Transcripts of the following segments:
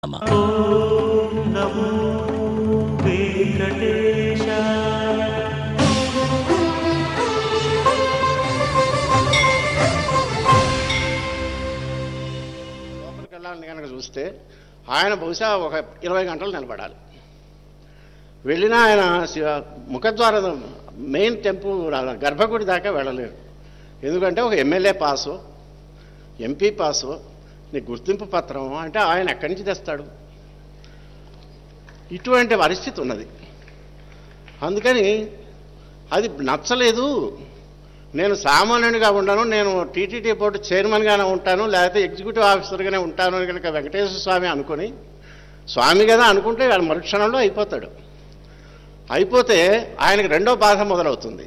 నమో వెంకటేశ. లోపలికి వెళ్ళాలని కనుక చూస్తే ఆయన బహుశా ఒక 20 గంటలు నిలబడాలి. వెళ్ళినా ఆయన ముఖద్వారం మెయిన్ టెంపుల్ గర్భగుడి దాకా వెళ్ళలేరు. ఎందుకంటే ఒక ఎమ్మెల్యే పాసు, ఎంపీ పాసు, నీ గుర్తింపు పత్రం అంటే ఆయన ఎక్కడి నుంచి తెస్తాడు? ఇటువంటి పరిస్థితి ఉన్నది. అందుకని అది నచ్చలేదు. నేను సామాన్యునిగా ఉండను, నేను టీటీడీ బోర్డు చైర్మన్గానే ఉంటాను, లేకపోతే ఎగ్జిక్యూటివ్ ఆఫీసర్గానే ఉంటాను అని కనుక వెంకటేశ్వర స్వామి అనుకుని, స్వామి కదా అనుకుంటే ఆయన మరుక్షణంలో అయిపోతాడు. అయిపోతే ఆయనకి రెండో బాధ మొదలవుతుంది.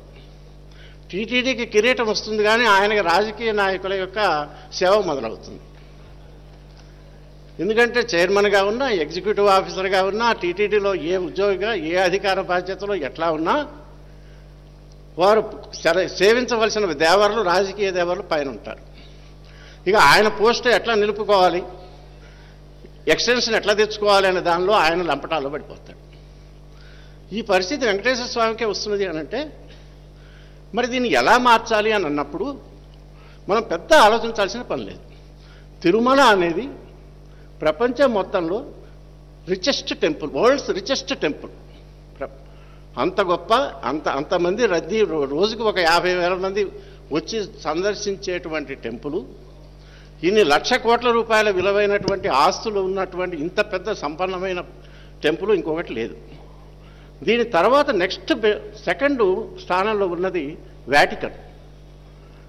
టీటీడీకి కిరీటం వస్తుంది, కానీ ఆయనకి రాజకీయ నాయకుల యొక్క సేవ మొదలవుతుంది. ఎందుకంటే చైర్మన్గా ఉన్నా, ఎగ్జిక్యూటివ్ ఆఫీసర్గా ఉన్నా, టీటీడీలో ఏ ఉద్యోగిగా ఏ అధికార బాధ్యతలో ఎట్లా ఉన్నా వారు సేవించవలసిన దేవర్లు, రాజకీయ దేవర్లు పైన ఉంటారు. ఇక ఆయన పోస్ట్ ఎట్లా నిలుపుకోవాలి, ఎక్స్టెన్షన్ ఎట్లా తెచ్చుకోవాలి అనే దానిలో ఆయన లంపటాల్లో పడిపోతాడు. ఈ పరిస్థితి వెంకటేశ్వర స్వామికే వస్తున్నది అని అంటే, మరి దీన్ని ఎలా మార్చాలి అని అన్నప్పుడు మనం పెద్ద ఆలోచించాల్సిన పని లేదు. తిరుమల అనేది ప్రపంచం మొత్తంలో richest temple, world's richest temple. అంత గొప్ప, అంతమంది రద్దీ, రోజుకి ఒక 50,000 మంది వచ్చి సందర్శించేటువంటి టెంపుల్, ఇన్ని లక్ష కోట్ల రూపాయల విలువైనటువంటి ఆస్తులు ఉన్నటువంటి ఇంత పెద్ద సంపన్నమైన టెంపుల్ ఇంకొకటి లేదు. దీని తర్వాత నెక్స్ట్ సెకండ్ స్థానంలో ఉన్నది వాటికన్.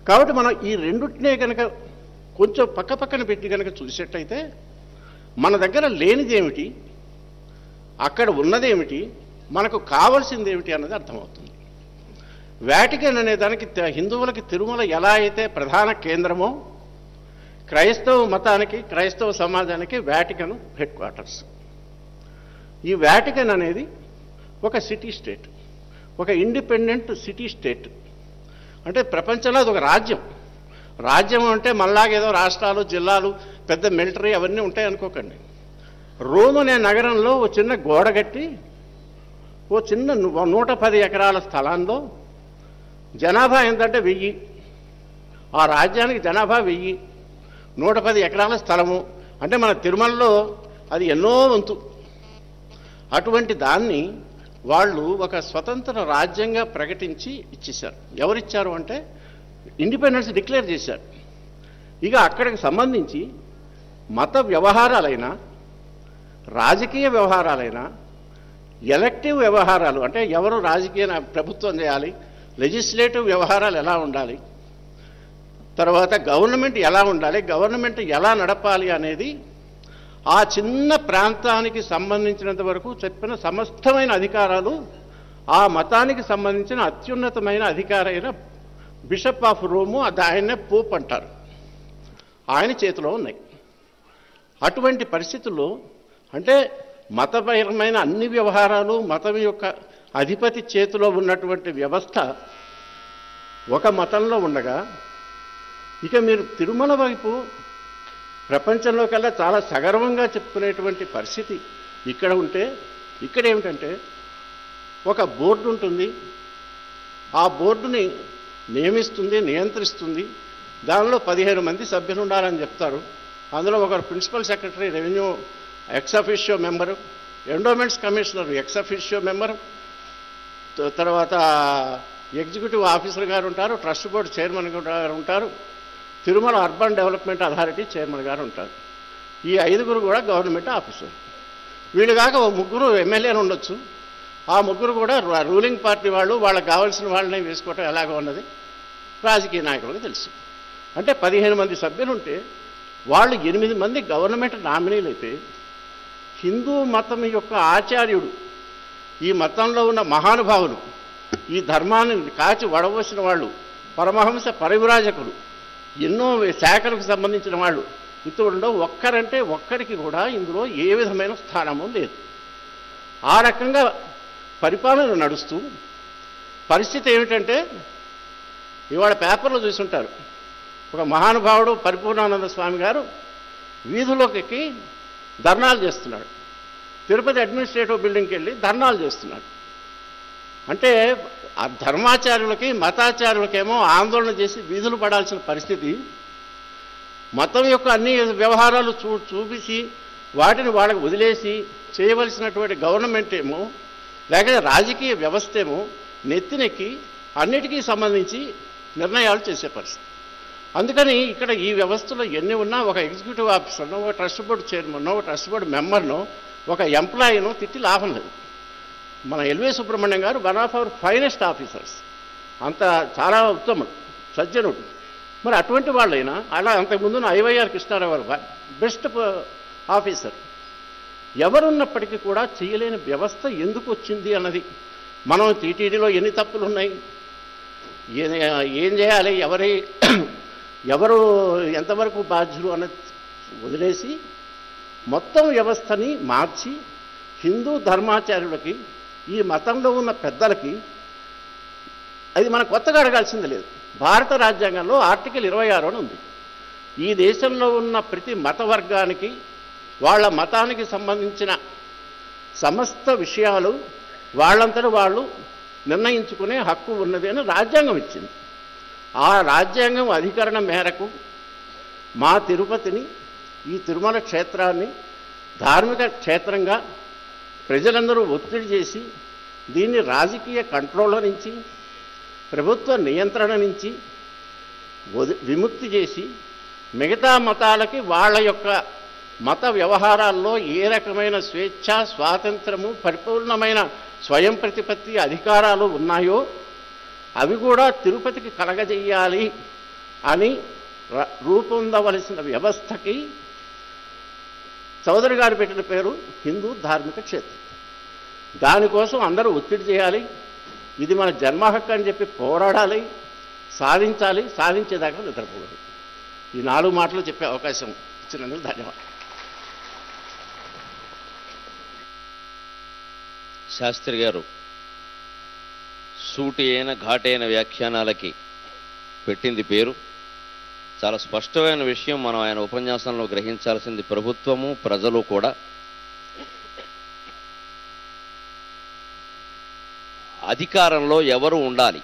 కాబట్టి మనం ఈ రెండుటినే కనుక కొంచెం పక్కన పెట్టి కనుక చూసేట్టయితే మన దగ్గర లేనిది ఏమిటి, అక్కడ ఉన్నదేమిటి, మనకు కావలసింది ఏమిటి అన్నది అర్థమవుతుంది. వాటికన్ అనే దానికి హిందువులకి తిరుమల ఎలా అయితే ప్రధాన కేంద్రమో, క్రైస్తవ మతానికి, క్రైస్తవ సమాజానికి వాటికన్ హెడ్ క్వార్టర్స్. ఈ వాటికన్ అనేది ఒక సిటీ స్టేట్, ఒక ఇండిపెండెంట్ సిటీ స్టేట్. అంటే ప్రపంచంలో అది ఒక రాజ్యం. రాజ్యం అంటే మళ్ళాగేదో రాష్ట్రాలు, జిల్లాలు, పెద్ద మిలిటరీ అవన్నీ ఉంటాయి అనుకోకండి. రోమ్ అనే నగరంలో ఓ చిన్న గోడ కట్టి, ఓ చిన్న 110 ఎకరాల స్థలాల్లో జనాభా ఎంతంటే 1000, ఆ రాజ్యానికి జనాభా 1000, 110 ఎకరాల స్థలము అంటే మన తిరుమలలో అది ఎన్నో వంతు. అటువంటి దాన్ని వాళ్ళు ఒక స్వతంత్ర రాజ్యంగా ప్రకటించి ఇచ్చేశారు. ఎవరిచ్చారు అంటే ఇండిపెండెన్స్ డిక్లేర్ చేశారు. ఇక అక్కడికి సంబంధించి మత వ్యవహారాలైనా, రాజకీయ వ్యవహారాలైనా, ఎలక్టివ్ వ్యవహారాలు అంటే ఎవరు రాజకీయ ప్రభుత్వం చేయాలి, లెజిస్లేటివ్ వ్యవహారాలు ఎలా ఉండాలి, తర్వాత గవర్నమెంట్ ఎలా ఉండాలి, గవర్నమెంట్ ఎలా నడపాలి అనేది ఆ చిన్న ప్రాంతానికి సంబంధించినంత వరకు చెప్పిన సమస్తమైన అధికారాలు ఆ మతానికి సంబంధించిన అత్యున్నతమైన అధికారైన బిషప్ ఆఫ్ రోము, ఆయన్నే పోప్ అంటారు, ఆయన చేతిలో ఉన్నాయి. అటువంటి పరిస్థితుల్లో అంటే మతపరమైన అన్ని వ్యవహారాలు మతం యొక్క అధిపతి చేతిలో ఉన్నటువంటి వ్యవస్థ ఒక మతంలో ఉండగా, ఇక మీరు తిరుమల వైపు ప్రపంచంలో కల్లా చాలా సగర్వంగా చెప్పుకునేటువంటి పరిస్థితి ఇక్కడ ఉంటే, ఇక్కడ ఏమిటంటే ఒక బోర్డు ఉంటుంది, ఆ బోర్డుని నియమిస్తుంది, నియంత్రిస్తుంది. దానిలో 15 మంది సభ్యులు ఉండాలని చెప్తారు. అందులో ఒకరు principal secretary, revenue ex officio member, endowments commissioner ex officio member, తర్వాత ఎగ్జిక్యూటివ్ ఆఫీసర్ గారు ఉంటారు, ట్రస్ట్ బోర్డు చైర్మన్ గారు ఉంటారు, Tirumala urban development authority chairman గారు ఉంటారు. ఈ 5గురు కూడా గవర్నమెంట్ ఆఫీసర్. వీళ్ళు కాక 3 ఎమ్మెల్యేలు ఉండొచ్చు. ఆ 3 కూడా రూలింగ్ పార్టీ వాళ్ళు, వాళ్ళకి కావాల్సిన వాళ్ళని వేసుకోవటం ఎలాగో ఉన్నది రాజకీయ నాయకులకు తెలుసు. అంటే 15 మంది సభ్యులు ఉంటే వాళ్ళు 8 మంది గవర్నమెంట్ నామినీలు అయితే, హిందూ మతం యొక్క ఆచార్యుడు, ఈ మతంలో ఉన్న మహానుభావులు, ఈ ధర్మాన్ని కాచి వడవోసిన వాళ్ళు, పరమహంస పరివ్రాజకులు, ఎన్నో శాఖలకు సంబంధించిన వాళ్ళు, ఇతరుల్లో ఒక్కరంటే ఒక్కరికి కూడా ఇందులో ఏ విధమైన స్థానము లేదు. ఆ రకంగా పరిపాలన నడుస్తూ పరిస్థితి ఏమిటంటే, ఇవాళ పేపర్లో చూసుంటారు, ఒక మహానుభావుడు పరిపూర్ణానంద స్వామి గారు వీధులోకి ధర్నాలు చేస్తున్నాడు. తిరుపతి అడ్మినిస్ట్రేటివ్ బిల్డింగ్కి వెళ్ళి ధర్నాలు చేస్తున్నాడు. అంటే ఆ ధర్మాచార్యులకి మతాచార్యులకేమో ఆందోళన చేసి వీధులు పడాల్సిన పరిస్థితి, మతం యొక్క అన్ని వ్యవహారాలు చూపించి వాటిని వాళ్ళకి వదిలేసి చేయవలసినటువంటి గవర్నమెంట్ ఏమో లేకపోతే రాజకీయ వ్యవస్థ ఏమో నెత్తినెక్కి అన్నిటికీ సంబంధించి నిర్ణయాలు చేసే పరిస్థితి. అందుకని ఇక్కడ ఈ వ్యవస్థలో ఎన్ని ఉన్నా ఒక ఎగ్జిక్యూటివ్ ఆఫీసర్నో, ఒక ట్రస్ట్ బోర్డు చైర్మన్నో, ఒక ట్రస్ట్ బోర్డు మెంబర్నో, ఒక ఎంప్లాయీనో తిట్టి లాభం లేదు. మన ఎల్వి సుబ్రహ్మణ్యం గారు one of our finest officers, అంత చాలా ఉత్తముడు, సజ్జనుడు. మరి అటువంటి వాళ్ళైనా అలా అంతకుముందున్న ఐవైఆర్ కృష్ణారావు బెస్ట్ ఆఫీసర్ ఎవరున్నప్పటికీ కూడా చేయలేని వ్యవస్థ ఎందుకు వచ్చింది అన్నది, మనం టీటీడీలో ఎన్ని తప్పులు ఉన్నాయి, ఏం చేయాలి, ఎవరు ఎంతవరకు బాధ్యులు అన్నది వదిలేసి మొత్తం వ్యవస్థని మార్చి హిందూ ధర్మాచార్యులకి, ఈ మతంలో ఉన్న పెద్దలకి, అది మనం కొత్తగా అడగాల్సింది లేదు. భారత రాజ్యాంగంలో ఆర్టికల్ 26 ఉంది. ఈ దేశంలో ఉన్న ప్రతి మత వర్గానికి వాళ్ళ మతానికి సంబంధించిన సమస్త విషయాలు వాళ్ళంతట వాళ్ళు నిర్ణయించుకునే హక్కు ఉన్నది అని రాజ్యాంగం ఇచ్చింది. ఆ రాజ్యాంగం అధికరణ మేరకు మా తిరుపతిని, ఈ తిరుమల క్షేత్రాన్ని ధార్మిక క్షేత్రంగా ప్రజలందరూ ఒత్తిడి చేసి దీన్ని రాజకీయ కంట్రోల్ నుంచి, ప్రభుత్వ నియంత్రణ నుంచి విముక్తి చేసి మిగతా మతాలకి వాళ్ళ యొక్క మత వ్యవహారాల్లో ఏ రకమైన స్వేచ్ఛ, స్వాతంత్రము, పరిపూర్ణమైన స్వయం ప్రతిపత్తి అధికారాలు ఉన్నాయో అవి కూడా తిరుపతికి కలగజేయాలి అని రూపొందవలసిన వ్యవస్థకి చౌదరి గారు పెట్టిన పేరు హిందూ ధార్మిక క్షేత్రం. దానికోసం అందరూ ఒత్తిడి చేయాలి, ఇది మన జన్మ హక్కు అని చెప్పి పోరాడాలి, సాధించాలి, సాధించేదాకా నిద్రపోవాలి. ఈ 4 మాటలు చెప్పే అవకాశం ఇచ్చినందుకు ధన్యవాదాలు. శాస్త్రి గారు సూటి అయిన ఘాటైన వ్యాఖ్యానాలకి పెట్టింది పేరు. చాలా స్పష్టమైన విషయం మనం ఆయన ఉపన్యాసంలో గ్రహించాల్సింది ప్రభుత్వము ప్రజలు కూడా. అధికారంలో ఎవరు ఉండాలి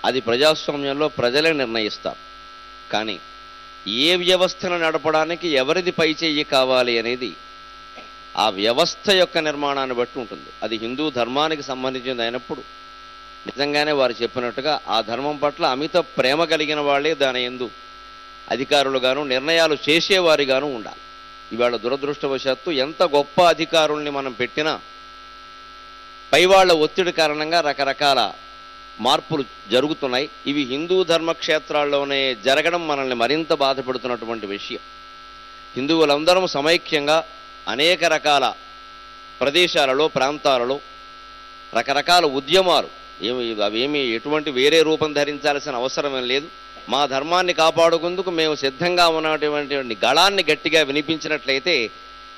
అది ప్రజాస్వామ్యంలో ప్రజలే నిర్ణయిస్తారు. కానీ ఏ వ్యవస్థను నడపడానికి ఎవరిది పైచేయి కావాలి అనేది ఆ వ్యవస్థ యొక్క నిర్మాణాన్ని బట్టి ఉంటుంది. అది హిందూ ధర్మానికి సంబంధించింది అయినప్పుడు నిజంగానే వారు చెప్పినట్టుగా ఆ ధర్మం పట్ల అమిత ప్రేమ కలిగిన వాళ్ళే దాని యందు అధికారులుగాను నిర్ణయాలు చేసేవారిగాను ఉండాలి. ఇవాళ దురదృష్టవశాత్తు ఎంత గొప్ప అధికారుల్ని మనం పెట్టినా పైవాళ్ల ఒత్తిడి కారణంగా రకరకాల మార్పులు జరుగుతున్నాయి. ఇవి హిందూ ధర్మక్షేత్రాల్లోనే జరగడం మనల్ని మరింత బాధపెడుతున్నటువంటి విషయం. హిందువులందరం సమైక్యంగా అనేక రకాల ప్రదేశాలలో, ప్రాంతాలలో రకరకాల ఉద్యమాలు, అవేమీ ఎటువంటి వేరే రూపం ధరించాల్సిన అవసరమేం లేదు. మా ధర్మాన్ని కాపాడుకుందుకు మేము సిద్ధంగా ఉన్నటువంటి గళాన్ని గట్టిగా వినిపించినట్లయితే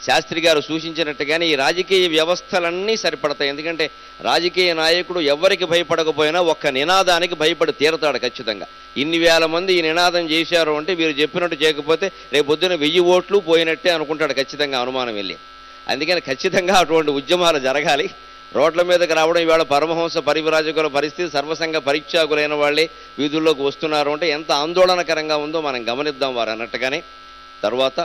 శాస్త్రి గారు సూచించినట్టుగానే ఈ రాజకీయ వ్యవస్థలన్నీ సరిపడతాయి. ఎందుకంటే రాజకీయ నాయకుడు ఎవరికి భయపడకపోయినా ఒక్క నినాదానికి భయపడి తీరతాడు ఖచ్చితంగా. ఇన్ని వేల మంది ఈ నినాదం చేశారు అంటే వీరు చెప్పినట్టు చేయకపోతే రేపొద్దున 1000 ఓట్లు పోయినట్టే అనుకుంటాడు ఖచ్చితంగా, అనుమానం వెళ్ళి. అందుకని ఖచ్చితంగా అటువంటి ఉద్యమాలు జరగాలి. రోడ్ల మీదకి రావడం, ఇవాళ పరమహంస పరివిరాజకుల పరిస్థితి, సర్వసంగ పరీక్షాకులైన వాళ్ళే వీధుల్లోకి వస్తున్నారు అంటే ఎంత ఆందోళనకరంగా ఉందో మనం గమనిద్దాం వారు అన్నట్టుగానే. తర్వాత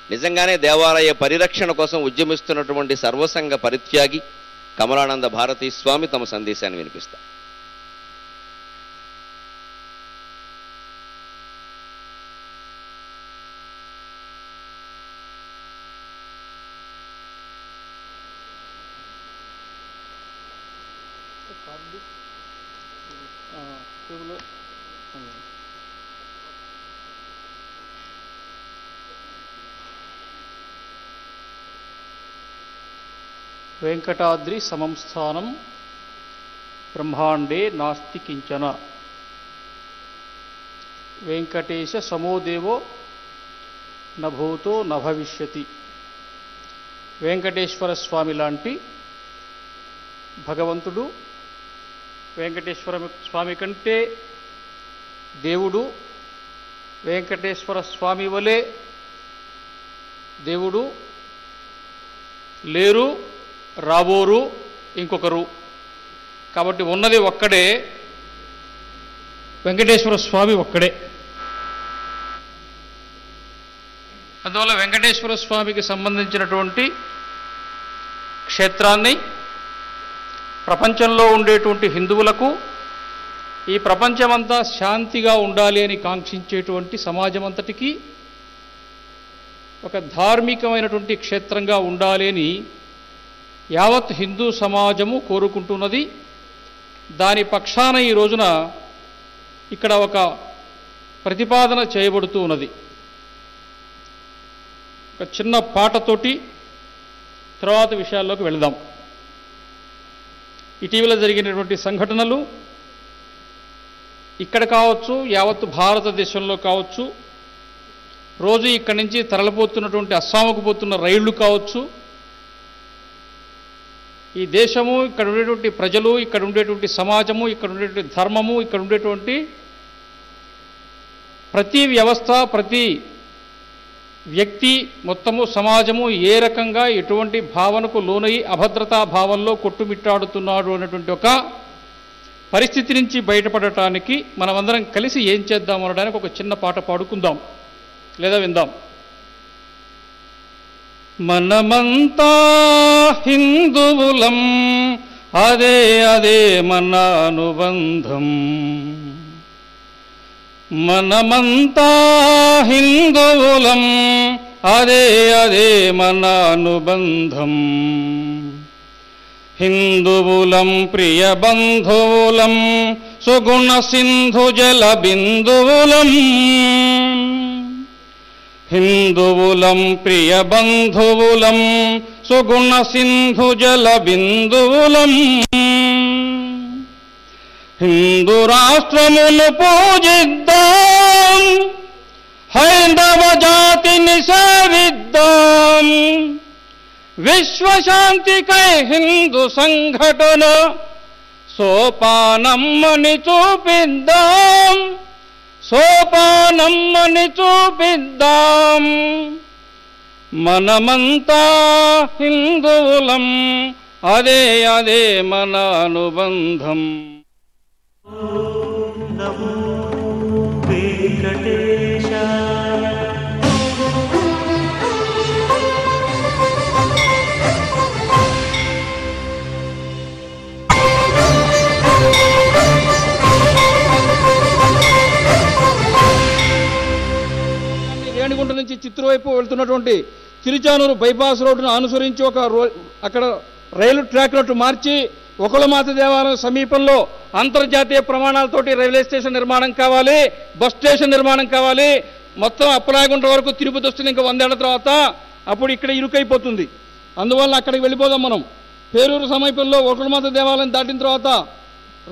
నిజంగానే దేవాలయ పరిరక్షణ కోసం ఉద్యమిస్తున్నటువంటి సర్వసంగ పరిత్యాగి కమలానంద భారతీ స్వామి తమ సందేశాన్ని వినిపిస్తారు. వెంకటాద్రి సమం స్థానం బ్రహ్మాండే నాస్తి కించన. వెంకటేశ సమోదేవో నభూతో నభవిష్యతి. వెంకటేశ్వర స్వామి లాంటి భగవంతుడు, వెంకటేశ్వర స్వామి కంటే దేవుడు, వెంకటేశ్వర స్వామి వలె దేవుడు లేరు, రాబోరు ఇంకొకరు. కాబట్టి ఉన్నది ఒక్కడే, వెంకటేశ్వర స్వామి ఒక్కడే. అందువల్ల వెంకటేశ్వర స్వామికి సంబంధించినటువంటి క్షేత్రాన్ని ప్రపంచంలో ఉండేటువంటి హిందువులకు, ఈ ప్రపంచమంతా శాంతిగా ఉండాలి అని కాంక్షించేటువంటి సమాజం అంతటికీ ఒక ధార్మికమైనటువంటి క్షేత్రంగా ఉండాలి అని యావత్ హిందూ సమాజము కోరుకుంటున్నది. దాని పక్షాన ఈ రోజున ఇక్కడ ఒక ప్రతిపాదన చేయబడుతూ ఉన్నది. ఒక చిన్న పాటతోటి తర్వాత విషయాల్లోకి వెళదాం. ఇటీవల జరిగినటువంటి సంఘటనలు ఇక్కడ కావచ్చు, యావత్తు భారతదేశంలో కావచ్చు, రోజు ఇక్కడి నుంచి తరలిపోతున్నటువంటి అస్సాంకు పోతున్న రైళ్లు కావచ్చు, ఈ దేశము, ఇక్కడ ఉండేటువంటి ప్రజలు, ఇక్కడ ఉండేటువంటి సమాజము, ఇక్కడ ఉండేటువంటి ధర్మము, ఇక్కడ ఉండేటువంటి ప్రతి వ్యవస్థ, ప్రతి వ్యక్తి, మొత్తము సమాజము ఏ రకంగా ఎటువంటి భావనకు లోనై అభద్రతా భావంలో కొట్టుమిట్టాడుతున్నాడు అనేటువంటి ఒక పరిస్థితి నుంచి బయటపడటానికి మనమందరం కలిసి ఏం చేద్దాం అనడానికి ఒక చిన్న పాట పాడుకుందాం లేదా విందాం. మనమంతా హిందువులం, అదే అదే మన అనుబంధం. మనమంతా హిందువులం, అదే అదే మన అనుబంధం. హిందువులం ప్రియ బంధువులం, సుగుణ సింధు జల బిందువులం. హిందువులం ప్రియ బంధువులం, సుగుణ సింధు జల బిందువులం. హిందూ రాష్ట్రమును పూజిద్దాం, హైందవ జాతిని సేవిద్దాం. విశ్వశాంతికై హిందూ సంఘటన సోపానమ్మని చూపిద్దాం, సోపానమ్మని చూపిద్దాం. మనమంతా హిందువులం, అదే అదే మన అనుబంధం. నమో వెంకటేశాయ. రేణిగుంట నుంచి చిత్తూరు వైపు వెళ్తున్నటువంటి తిరుచానూరు బైపాస్ రోడ్డును అనుసరించి అక్కడ రైలు ట్రాక్లట్టు మార్చి ఒకళమాత దేవాలయం సమీపంలో అంతర్జాతీయ ప్రమాణాలతోటి రైల్వే స్టేషన్ నిర్మాణం కావాలి, బస్ స్టేషన్ నిర్మాణం కావాలి. మొత్తం అప్పలాగుంట వరకు తిరుపతి వస్తుంది ఇంకా 100 ఏళ్ల తర్వాత. అప్పుడు ఇక్కడ ఇరుకైపోతుంది. అందువల్ల అక్కడికి వెళ్ళిపోదాం మనం. పేరూరు సమీపంలో ఒకళమాత దేవాలయం దాటిన తర్వాత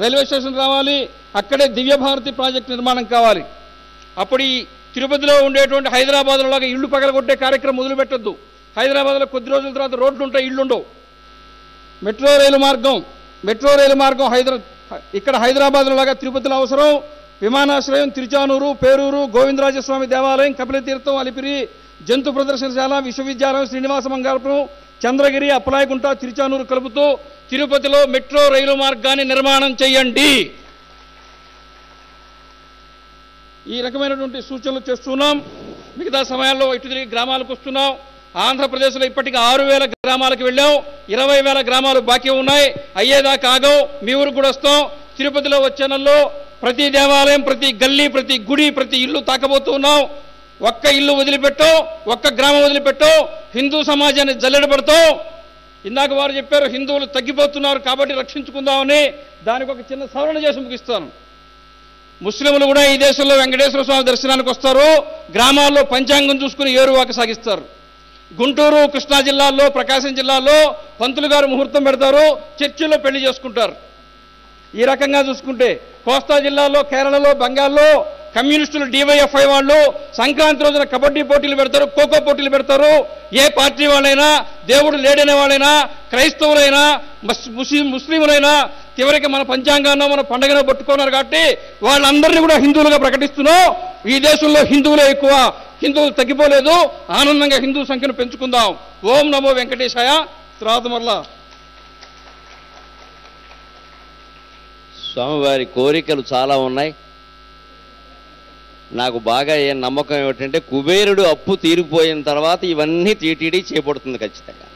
రైల్వే స్టేషన్ రావాలి, అక్కడే దివ్యభారతి ప్రాజెక్ట్ నిర్మాణం కావాలి. అప్పుడు ఈ తిరుపతిలో ఉండేటువంటి హైదరాబాద్లో లాగా ఇళ్ళు పగలగొట్టే కార్యక్రమం మొదలు పెట్టద్దు. హైదరాబాద్లో కొద్ది రోజుల తర్వాత రోడ్లు ఉంటాయి, ఇళ్ళు ఉండవు. మెట్రో రైలు మార్గం ఇక్కడ హైదరాబాద్లో లాగా తిరుపతిలో అవసరం. విమానాశ్రయం, తిరుచానూరు, పేరూరు, గోవిందరాజస్వామి దేవాలయం, కపిలతీర్థం, అలిపిరి, జంతు ప్రదర్శనశాల, విశ్వవిద్యాలయం, శ్రీనివాస మంగాపురం, చంద్రగిరి, అప్పలాయగుంట, తిరుచానూరు కలుపుతూ తిరుపతిలో మెట్రో రైలు మార్గాన్ని నిర్మాణం చేయండి. ఈ రకమైనటువంటి సూచనలు చేస్తున్నాం. మిగతా సమయాల్లో ఇటు తిరిగి గ్రామాలకు వస్తున్నాం. ఆంధ్రప్రదేశ్లో ఇప్పటికీ 6,000 గ్రామాలకు వెళ్ళాం, 20,000 గ్రామాలు బాకీ ఉన్నాయి. అయ్యేదాకా ఆగం. మీ ఊరికి కూడా వస్తాం. తిరుపతిలో వచ్చే నెలలో ప్రతి దేవాలయం, ప్రతి గల్లీ, ప్రతి గుడి, ప్రతి ఇల్లు తాకబోతున్నాం. ఒక్క ఇల్లు వదిలిపెట్టాం, ఒక్క గ్రామం వదిలిపెట్టాం. హిందూ సమాజాన్ని జల్లెడబడతాం. ఇందాక వారు చెప్పారు హిందువులు తగ్గిపోతున్నారు కాబట్టి రక్షించుకుందామని. దానికి ఒక చిన్న సవరణ చేసి ముగిస్తాను. ముస్లింలు కూడా ఈ దేశంలో వెంకటేశ్వర స్వామి దర్శనానికి వస్తారు. గ్రామాల్లో పంచాంగం చూసుకుని ఏరువాక సాగిస్తారు. గుంటూరు, కృష్ణా జిల్లాల్లో, ప్రకాశం జిల్లాలో పంతులు గారు ముహూర్తం పెడతారు, చర్చిల్లో పెళ్లి చేసుకుంటారు. ఈ రకంగా చూసుకుంటే కోస్తా జిల్లాలో, కేరళలో, బెంగాల్లో కమ్యూనిస్టులు, డివైఎఫ్ఐ వాళ్ళు సంక్రాంతి రోజున కబడ్డీ పోటీలు పెడతారు, ఖోఖో పోటీలు పెడతారు. ఏ పార్టీ వాళ్ళైనా, దేవుడు లేడనే వాళ్ళైనా, క్రైస్తవులైనా, ముస్లింలైనా చివరికి మన పంచాంగాన్నో మన పండుగనో పట్టుకున్నారు కాబట్టి వాళ్ళందరినీ కూడా హిందువులుగా ప్రకటిస్తున్నాం. ఈ దేశంలో హిందువులే ఎక్కువ, హిందువులు తగ్గిపోలేదు. ఆనందంగా హిందూ సంఖ్యను పెంచుకుందాం. ఓం నమో వెంకటేశాయ. తర్వాత మరలా స్వామివారి కోరికలు చాలా ఉన్నాయి. నాకు బాగా నమ్మకం ఏమిటంటే కుబేరుడు అప్పు తీరిపోయిన తర్వాత ఇవన్నీ టీటీడీ చేపడుతుంది ఖచ్చితంగా.